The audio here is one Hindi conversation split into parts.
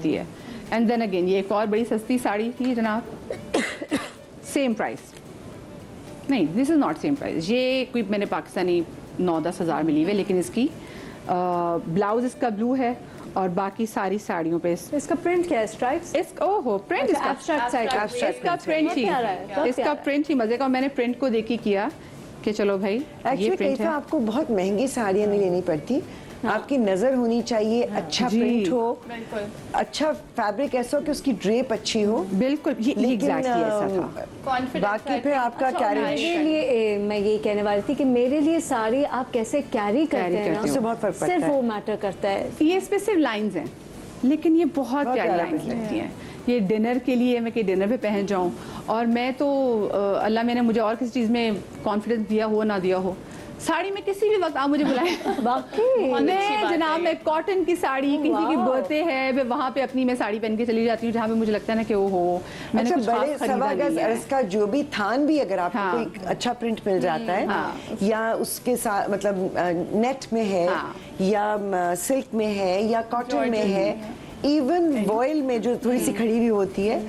होती है। एंड देन अगेन ये एक और बड़ी सस्ती साड़ी थी जनाब, सेम प्राइस नहीं, this is not same price, ये कोई मैंने पाकिस्तानी 9-10 हज़ार मिली हुई है, लेकिन इसकी ब्लाउज इसका ब्लू है और बाकी सारी साड़ियों पे इसका प्रिंट क्या है, स्ट्राइप्स, ओहो प्रिंट इसका इसका प्रिंट ही मजे का। और मैंने प्रिंट को देखी किया कि चलो भाई ये प्रिंट है। आपको बहुत महंगी साड़ियाँ नहीं लेनी पड़ती, आपकी नजर होनी चाहिए, अच्छा प्रिंट हो, अच्छा फैब्रिक ऐसा हो कि उसकी ड्रेप अच्छी हो, बिल्कुल ये एग्जैक्टली ऐसा था। बाकी फिर आपका कैरी, मेरे लिए मैं ये कहने वाली थी कि मेरे लिए साड़ी आप कैसे कैरी करते हैं ना, उससे बहुत फर्क पड़ता है, सिर्फ वो मैटर करता है। ये इसमें सिर्फ लाइंस हैं, लेकिन ये बहुत प्यारी लाइंस लगती हैं। ये डिनर के लिए मैं कि डिनर पे पहन जाऊं, और मैं तो अल्लाह मैंने मुझे और किसी चीज़ में कॉन्फिडेंस दिया हो ना दिया हो, साड़ी में किसी भी वक्त आप मुझे बुलाएं। बाकी मैं जनाब मैं कॉटन की साड़ी, किसी की बर्थडे है, मैं वहाँ पे अपनी मैं साड़ी पहन के चली जाती हूँ जहाँ पे मुझे लगता है ना कि वो हो मैंने कुछ खास खरीदा नहीं है। इसका जो भी थान भी अगर आपको कोई अच्छा प्रिंट मिल जाता है या उसके साथ मतलब नेट में है या सिल्क में है या कॉटन में है, इवन वॉयल में जो थोड़ी सी खड़ी हुई होती है,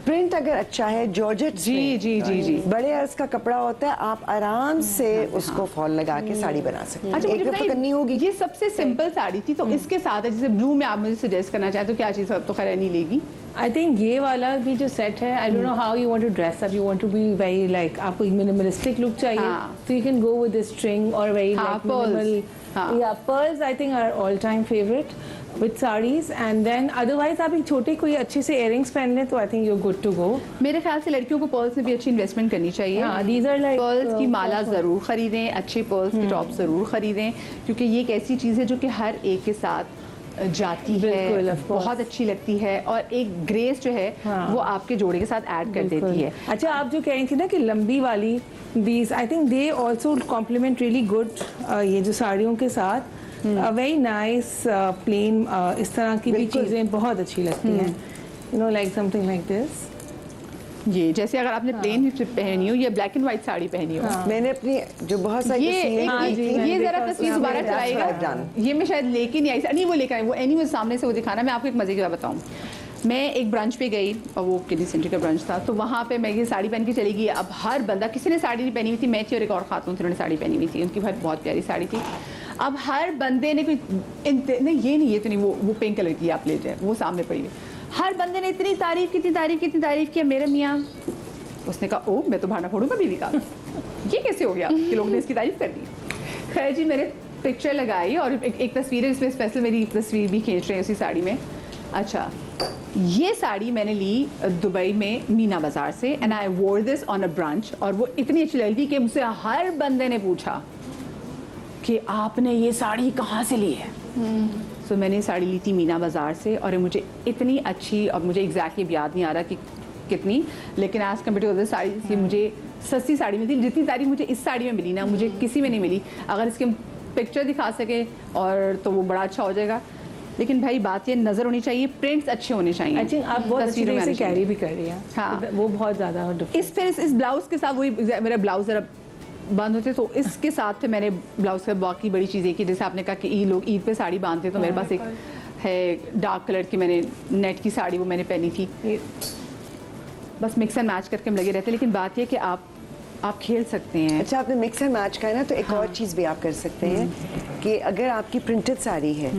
प्रिंट अगर अच्छा है, जॉर्जेट जी बड़े अर्ज का कपड़ा होता है, आप आराम से उसको फॉल लगा के साड़ी बना सकते हैं। अच्छा मुझे करनी होगी। ये सबसे सिंपल साड़ी थी, तो इसके साथ जैसे ब्लू में आप मुझे सजेस्ट करना चाहते हो क्या चीज़, तो खैर नहीं लेगी। आई थिंक ये वाला भी जो सेट है, I don't know how you want to dress up, you want to be very like, आपको मिनिमलिस्टिक लुक चाहिए तो you can go with this string और वेरी लाइक मिनिमल, या pearls I think are all time favourite with sarees, and then otherwise आप एक छोटे कोई अच्छे से earrings पहन लें तो I think you're good to go। मेरे ख्याल से लड़कियों को पर्ल्स में भी अच्छी इन्वेस्टमेंट करनी चाहिए। these are like पर्ल्स की माला ज़रूर ख़रीदें, अच्छे पर्ल्स की टॉप ज़रूर ख़रीदें, क्योंकि ये एक ऐसी चीज़ है जो कि हर एक के साथ जाती है, बहुत अच्छी लगती है, और एक ग्रेस जो है वो आपके जोड़े के साथ ऐड कर देती है। अच्छा आप जो कह रही थी ना कि लंबी वाली, these I think they also complement really good ये जो साड़ियों के साथ वेरी नाइस प्लेन इस तरह की भी चीज़ें बहुत अच्छी लगती हैं, you know like something like this. ये जैसे अगर आपने प्लेन पहनी हो या ब्लैक एंड व्हाइट साड़ी पहनी हो, मैंने अपनी जो बहुत सारी ये जरा तस्वीर दोबारा चलाएगा, ये मैं शायद लेके नहीं आई, नहीं वो लेकर आई, वो एनीवे सामने से वो दिखाना। मैं आपको एक मजे की बात बताऊँ, मैं एक ब्रांच पे गई और वो किडी सेंटर का ब्रांच था, तो वहाँ पे मैं ये साड़ी पहन के चली गई। अब हर बंदा, किसी ने साड़ी नहीं पहनी हुई थी, मैं थी और एक और खातून थी, उन्होंने साड़ी पहनी हुई थी, उनकी बहुत प्यारी साड़ी थी। अब हर बंदे ने कोई नहीं ये नहीं, ये तो नहीं, वो पिंक कलर की आप ले जाए, वो सामने पड़ी हुई, हर बंदे ने इतनी तारीफ की मेरे मियाँ, उसने कहा ओ मैं तो भाना फोड़ूंगा बीवी का, ये कैसे हो गया कि लोग ने इसकी तारीफ कर दी। खैर जी मैंने पिक्चर लगाई और एक तस्वीर है जिसमें स्पेशल मेरी तस्वीर भी खींच रहे हैं उसी साड़ी में। अच्छा ये साड़ी मैंने ली दुबई में मीना बाजार से, एंड आई वोर दिस ऑन अ ब्रांच, और वो इतनी अच्छी लगी थी कि मुझसे हर बंदे ने पूछा कि आपने ये साड़ी कहाँ से ली है। सो मैंने साड़ी ली थी मीना बाजार से, और मुझे इतनी अच्छी, और मुझे एग्जैक्टली याद नहीं आ रहा कि कितनी, लेकिन आज कम्पेयर टू अदर साड़ी से मुझे सस्ती साड़ी मिली। जितनी साड़ी मुझे इस साड़ी में मिली ना, मुझे किसी में नहीं मिली। अगर इसके पिक्चर दिखा सके और तो वो बड़ा अच्छा हो जाएगा, लेकिन भाई बात ये नजर होनी चाहिए, प्रिंट्स अच्छे होने चाहिए। आई थिंक आप बहुत अच्छी तरह से कैरी भी कर रही हैं। हाँ वो बहुत ज़्यादा इस ब्लाउज के साथ, वही मेरा ब्लाउज जरा बंद होते तो इसके साथ थे मैंने ब्लाउज का बाकी बड़ी चीज़ें की, जैसे आपने कहा कि लोग ईद पे साड़ी बांधते, तो मेरे पास एक है डार्क कलर की मैंने नेट की साड़ी, वो मैंने पहनी थी। बस मिक्स एंड मैच करके हम लगे रहते हैं, लेकिन बात ये कि आप खेल सकते हैं। अच्छा आपने मिक्स एंड मैच का है ना, तो एक और चीज़ भी आप कर सकते हैं कि अगर आपकी प्रिंटेड साड़ी है,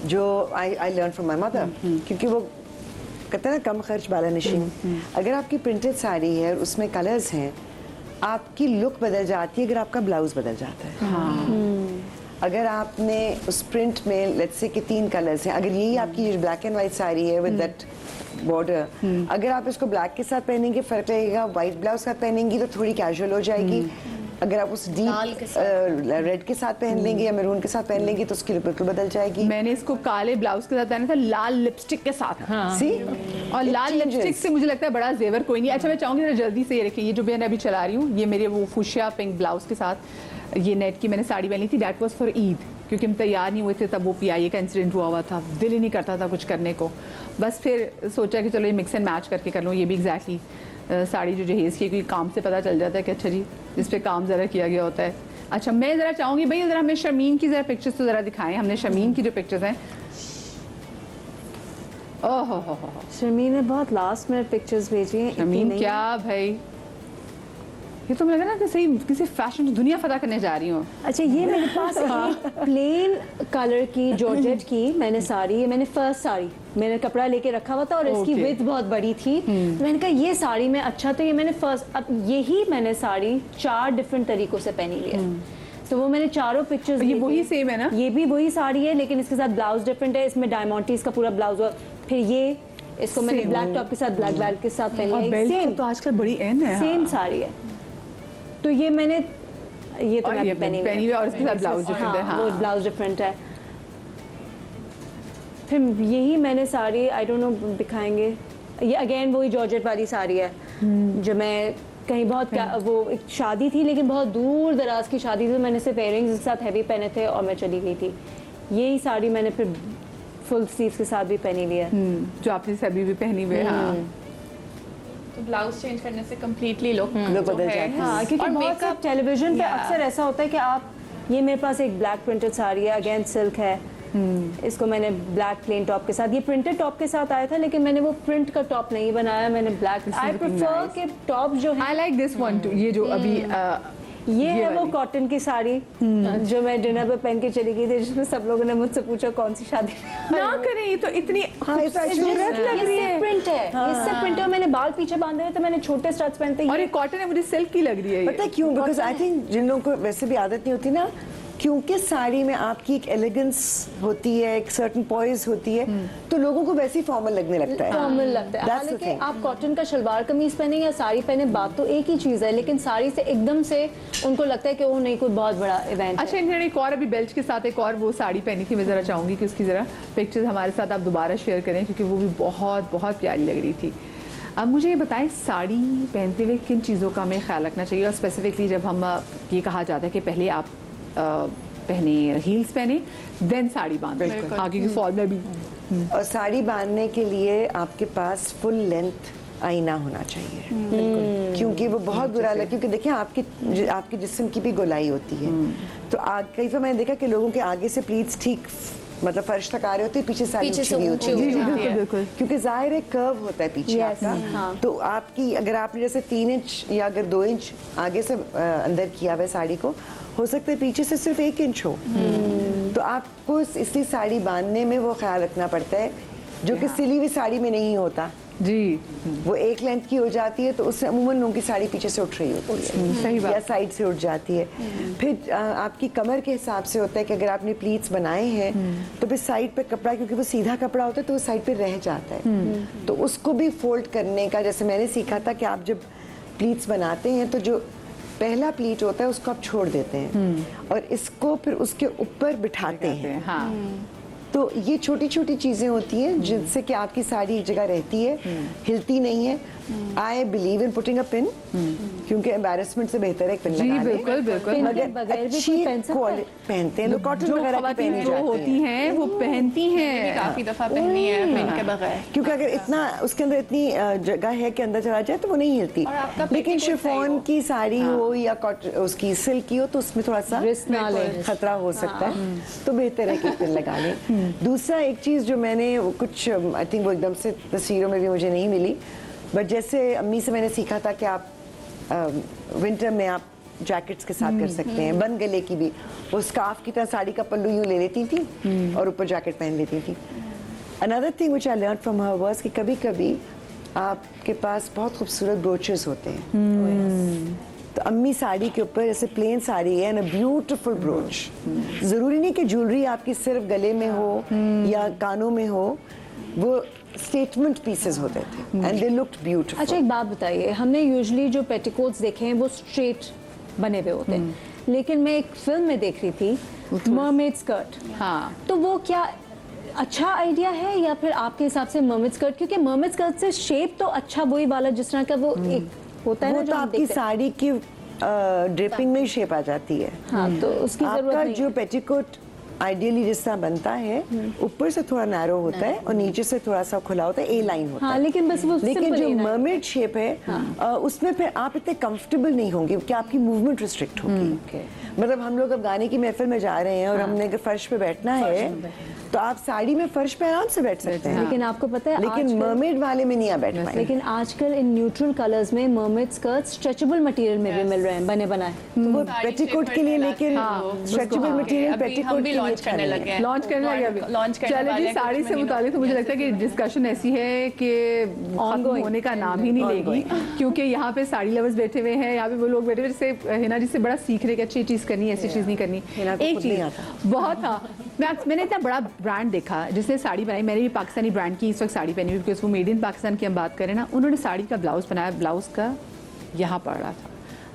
जो I learn from my mother, क्योंकि वो कहते हैं ना कम खर्च वाला निशिन, अगर आपकी प्रिंटेड साड़ी है और उसमें कलर्स हैं, आपकी लुक बदल जाती है अगर आपका ब्लाउज बदल जाता है। अगर आपने उस प्रिंट में लेट्स से कि 3 कलर्स हैं, अगर यही आपकी ब्लैक एंड वाइट साड़ी है विद दैट बॉर्डर, अगर आप इसको ब्लैक के साथ पहनेंगे फर्क लगेगा, वाइट ब्लाउज के साथ पहनेंगी तो थोड़ी कैजुअल हो जाएगी, अगर आप उस डीप रेड के साथ पहन लेंगे या मैरून के साथ पहन लेंगे तो उसकी लुक बिल्कुल बदल जाएगी। मैंने इसको काले ब्लाउज के साथ पहना था, लाल लिपस्टिक के साथ। सी और लाल लिपस्टिक से मुझे लगता है बड़ा जेवर कोई नहीं। अच्छा मैं चाहूंगी जल्दी से ये रखिए, ये जो मैं अभी चला रही हूँ, ये मेरे वो फुशिया पिंक ब्लाउज के साथ ये नेट की मैंने साड़ी पहनी थी, दैट वाज फॉर ईद, क्योंकि हम तैयार नहीं हुए थे तब वो PIA का इंसिडेंट हुआ था, दिल ही नहीं करता था कुछ करने को, बस फिर सोचा कि चलो ये मिक्स एंड मैच करके कर लूँ। ये भी एग्जैक्टली साड़ी जो जहेज़ की, क्योंकि काम से पता चल जाता है कि अच्छा जी इस पर काम ज़रा किया गया होता है। अच्छा मैं ज़रा चाहूँगी भाई ज़रा हमें शमीन की ज़रा पिक्चर्स तो ज़रा दिखाएं, हमने शमीन की जो पिक्चर्स हैं ओह हो। शर्मीन ने बहुत लास्ट मिनट पिक्चर्स भेजी हैं, इतनी शमीन नहीं। क्या भाई, ये तो मुझे लगा ना कि सही किसी फैशन दुनिया फतह करने जा रही हूँ। अच्छा, ये मेरे पास एक प्लेन कलर की जॉर्जेट की मैंने साड़ी, ये मैंने फर्स्ट साड़ी मैंने कपड़ा लेके रखा हुआ था और इसकी Okay. विड्थ बहुत बड़ी थी, तो मैंने कहा ये साड़ी में अच्छा, तो ये मैंने फर्स्ट, अब यही मैंने साड़ी 4 डिफरेंट तरीकों से पहनी हुई है। तो वो मैंने चारों पिक्चर्स, ये वही सेम है ना? ये भी वही साड़ी है लेकिन इसके साथ ब्लाउज डिफरेंट है, इसमें डायमंडीज का पूरा ब्लाउज और फिर ये इसको मैंने Same. ब्लैक टॉप के साथ ब्लैक बेल्ट के साथ और पहनी है, बेल्ट सेम तो आजकल बड़ी एन है। सेम हाँ। साड़ी है। तो ये मैंने, ये तो और मैं ये पहनी पहनी हुई है और इसके साथ ब्लाउज हाँ, डिफरेंट है। हाँ। वो ब्लाउज डिफरेंट है। फिर यही मैंने साड़ी, आई डोंट नो दिखाएंगे, ये अगेन वही जॉर्जेट वाली साड़ी है जो मैं कहीं बहुत वो एक शादी थी लेकिन बहुत दूर दराज की शादी थी, मैंने सिर्फ इयररिंग्स के साथ हैवी पहने थे और मैं चली गई थी। यही साड़ी मैंने फिर फुल स्लीव्स के साथ भी पहनी हुई है। जो आपने सभी भी पहनी हुई है। हाँ। तो ब्लाउज चेंज करने से कम्प्लीटली लुक बदल जाता है। हाँ, क्योंकि और बहुत makeup- टेलीविजन पे Yeah. अक्सर ऐसा होता है कि आप, ये मेरे पास एक ब्लैक प्रिंटेड साड़ी है, अगेन सिल्क है, इसको मैंने ब्लैक प्लेन टॉप के साथ, ये प्रिंटेड टॉप के साथ आया था लेकिन मैंने वो प्रिंट का टॉप नहीं बनाया, मैंने ब्लैक, आई looking प्रेफर nice. के टॉप जो है, I like this one two. ये जो अभी ये है वो वाली। कॉटन की साड़ी जो मैं डिनर पे पहन के चली गई थी, जिसमें सब लोगों ने मुझसे पूछा कौन सी शादी ना करें, ये तो इतनी हाँ, it's actually- खूबसूरत लग रही है। प्रिंट है, ये सिर्फ प्रिंट है और मैंने बाल पीछे बांधे हुए तो मैंने छोटे स्टड्स पहनते और ये कॉटन है, मुझे सिल्क की लग रही है ये। पता है क्यों? बिकॉज आई थिंक जिन लोगों को वैसे भी आदत नहीं होती ना, क्योंकि साड़ी में आपकी एक एलिगेंस होती है, एक सर्टन पॉइज होती है, तो लोगों को वैसे ही फॉर्मल लगने लगता है। फॉर्मल लगता है। That's the हालांकि thing. आप कॉटन का शलवार कमीज पहने या साड़ी पहने, बात तो एक ही चीज है, लेकिन साड़ी से एकदम से उनको लगता है कि वो नहीं कोई बहुत बड़ा इवेंट अच्छा, है। इन्होंने एक और अभी बेल्ट के साथ एक और वो साड़ी पहनी थी, मैं ज़रा चाहूँगी कि उसकी ज़रा पिक्चर्स हमारे साथ आप दोबारा शेयर करें क्योंकि वो भी बहुत बहुत प्यारी लग रही थी। अब मुझे ये बताएं, साड़ी पहनते हुए किन चीज़ों का हमें ख्याल रखना चाहिए, और स्पेसिफिकली जब हम ये कहा जाता है कि पहले आप पहने हील्स पहने देन साड़ी बांधे, बिल्कुल। आगे की फॉल में भी। और साड़ी बांधने के लिए आपके पास फुल लेंथ आईना होना चाहिए, क्योंकि वो बहुत बुरा लगता है, क्योंकि देखिए आपके जिस्म की भी गोलाई होती है, तो कई बार मैंने देखा कि लोगों के आगे से प्लीट्स ठीक मतलब फर्श तक आ रहे होते हैं, पीछे साड़ी पीछे उठी से हुई ऊंची होती है। होती है। बिल्कुल बिल्कुल। क्योंकि जाहिर है कर्व होता है पीछे Yes, आपका, हाँ। तो आपकी अगर आपने जैसे 3 इंच या अगर 2 इंच आगे से अंदर किया हुआ है साड़ी को, हो सकता है पीछे से सिर्फ 1 इंच हो, तो आपको इसलिए साड़ी बांधने में वो ख्याल रखना पड़ता है, जो कि सिली हुई साड़ी में नहीं होता। जी, वो एक लेंथ की हो जाती है तो उससे अमूमन लोगों की साड़ी पीछे से उठ रही होती है, सही बात। या साइड से उठ जाती है। फिर आपकी कमर के हिसाब से होता है कि अगर आपने प्लीट्स बनाए हैं तो फिर साइड पे कपड़ा, क्योंकि वो सीधा कपड़ा होता है तो वो साइड पे रह जाता है, तो उसको भी फोल्ड करने का, जैसे मैंने सीखा था कि आप जब प्लीट्स बनाते हैं तो जो पहला प्लीट होता है उसको आप छोड़ देते हैं और इसको फिर उसके ऊपर बिठाते हैं। हाँ। तो ये छोटी छोटी चीजें होती हैं जिनसे कि आपकी साड़ी एक जगह रहती है, हिलती नहीं है। I believe in putting a pin, क्योंकि एम्बैरेसमेंट से बेहतर है एक पिन जी लगा लें। बिल्कुल बिल्कुल। पिन के मगर बगैर भी अच्छी कोई पहन सकता है? क्वालिटी पहनते हैं लोग, कॉटन जो वगैरह की खवातीन पहनी जो जाती होती हैं, हैं वो पहनती हैं। काफी दफा पहनी है पिन के बगैर। क्योंकि अगर इतना उसके अंदर इतनी जगह है कि अंदर चला जाए तो वो नहीं हिलती। और आपका लेकिन पेटीकोट सही शिफॉन हो। की साड़ी हो या कॉटन उसकी सिल्क की हो तो उसमें थोड़ा सा रिस्क ना लें। खतरा हो सकता है, तो बेहतर है कि पिन लगा लें। दूसरा एक चीज़ जो मैंने कुछ आई थिंक वो एकदम से तस्वीरों में भी मुझे नहीं मिली, बट जैसे अम्मी से मैंने सीखा था कि आप विंटर में आप जैकेट्स के साथ कर सकते हैं, बंद गले की भी, वो स्कार्फ की तरह साड़ी का पल्लू यूं ले लेती थी और ऊपर जैकेट पहन लेती थी। Another thing which I learn from her was कि कभी कभी आपके पास बहुत खूबसूरत ब्रोचेस होते हैं, तो अम्मी साड़ी के ऊपर जैसे प्लेन साड़ी है एंड अ ब्यूटीफुल ब्रोच, जरूरी नहीं कि ज्वेलरी आपकी सिर्फ गले में हो या कानों में हो, वो स्टेटमेंट पीसेस होते थे एंड दे लुक्ड ब्यूटीफुल। अच्छा, एक बात बताइए, हमने यूजुअली जो पेटिकोट्स देखे हैं वो स्ट्रेट बने हुए होते हैं, लेकिन मैं एक फिल्म में देख रही थी मरमेड स्कर्ट, हाँ। तो वो क्या अच्छा आइडिया है या फिर आपके हिसाब से मरमेड स्कर्ट, क्योंकि मरमेड स्कर्ट से शेप तो अच्छा वही वाला जिस तरह का वो एक होता है वो ना तो जो हम आपकी देखते हैं। साड़ी की ड्रेपिंग में शेप आ जाती है। हाँ, तो उसकी जरूरत आपका नहीं जो है। पेटीकोट आइडियली जिस तरह बनता है, ऊपर से थोड़ा नैरो होता है और नीचे से थोड़ा सा खुला होता है, ए लाइन होता हाँ, है। लेकिन बस वो लेकिन simple जो ही ना है। मरमेड शेप है उसमें फिर आप इतने कंफर्टेबल नहीं होंगे क्योंकि आपकी मूवमेंट रिस्ट्रिक्ट होगी। मतलब हम लोग अब गाने की महफिल में जा रहे हैं और हमने अगर फर्श पे बैठना है तो आप साड़ी में फर्श पे आराम से बैठ सकते हैं, लेकिन आपको पता है लेकिन आजकल- मर्मेड वाले में नहीं आप बैठ पाएंगे। लेकिन आजकल इन न्यूट्रल कलर्स में मर्मेड स्कर्ट स्ट्रेचेबल मटेरियल में भी मिल रहे हैं, बने बनाए। तो वो पेटीकोट के लिए, लेकिन स्ट्रेचेबल मटेरियल अभी हम पेटीकोट भी के लिए लॉन्च अच्छा करने नहीं लगे है। हैं। लॉन्च करने लगे अभी। लॉन्च करने चले वाले जी, हैं साड़ी कुछ से महीनों मुतालिक तो मुझे लगता है कि डिस्कशन ऐसी है कि खत्म होने का नाम ही नहीं लेगी, क्योंकि यहाँ पे साड़ी लवर्स बैठे हुए हैं, यहाँ पे वो लोग बैठे हुए जिससे हिना जी से बड़ा सीख रहे कि अच्छी चीज़ करनी है, ऐसी चीज़ नहीं करनी। हिना को एक खुद नहीं चीज़ आता। बहुत था, मैंने इतना बड़ा ब्रांड देखा जिसने साड़ी बनाई, मैंने भी पाकिस्तानी ब्रांड की इस वक्त साड़ी पहनी हुई, बिकॉज वो मेड इन पाकिस्तान की हम बात करें ना, उन्होंने साड़ी का ब्लाउज बनाया, ब्लाउज का यहाँ पड़ रहा था।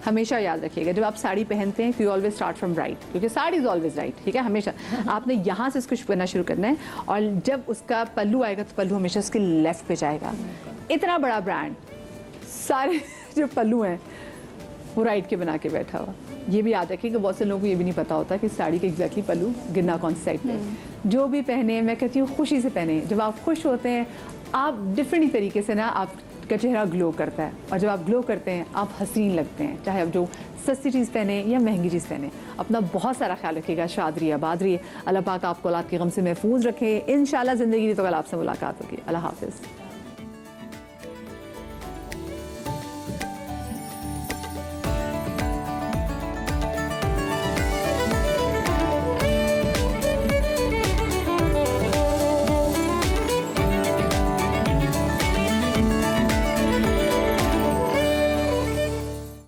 हमेशा याद रखिएगा जब आप साड़ी पहनते हैं, you always start from right, क्योंकि साड़ी इज ऑलवेज राइट, ठीक है। हमेशा आपने यहाँ से इसको करना शुरू करना है, और जब उसका पल्लू आएगा तो पल्लू हमेशा उसके लेफ्ट पे जाएगा। इतना बड़ा ब्रांड, सारे जो पल्लू हैं वो राइट के बना के बैठा हुआ। ये भी याद रखिए कि बहुत से लोगों को ये भी नहीं पता होता कि साड़ी के एग्जैक्टली पल्लू गिरना कौन सी साइड पे। जो भी पहने, मैं कहती हूँ खुशी से पहने। जब आप खुश होते हैं, आप डिफरेंट ही तरीके से ना आपका चेहरा ग्लो करता है, और जब आप ग्लो करते हैं आप हसीन लगते हैं, चाहे आप जो सस्ती चीज़ पहने या महंगी चीज़ पहने। अपना बहुत सारा ख्याल रखिएगा, शाद रहिए, आबाद रहिए। अल्लाह पाक आपको औलाद के गम से महफूज रखे। इंशाल्लाह ज़िंदगी तो कल आपसे मुलाकात होगी। अल्लाह हाफिज़।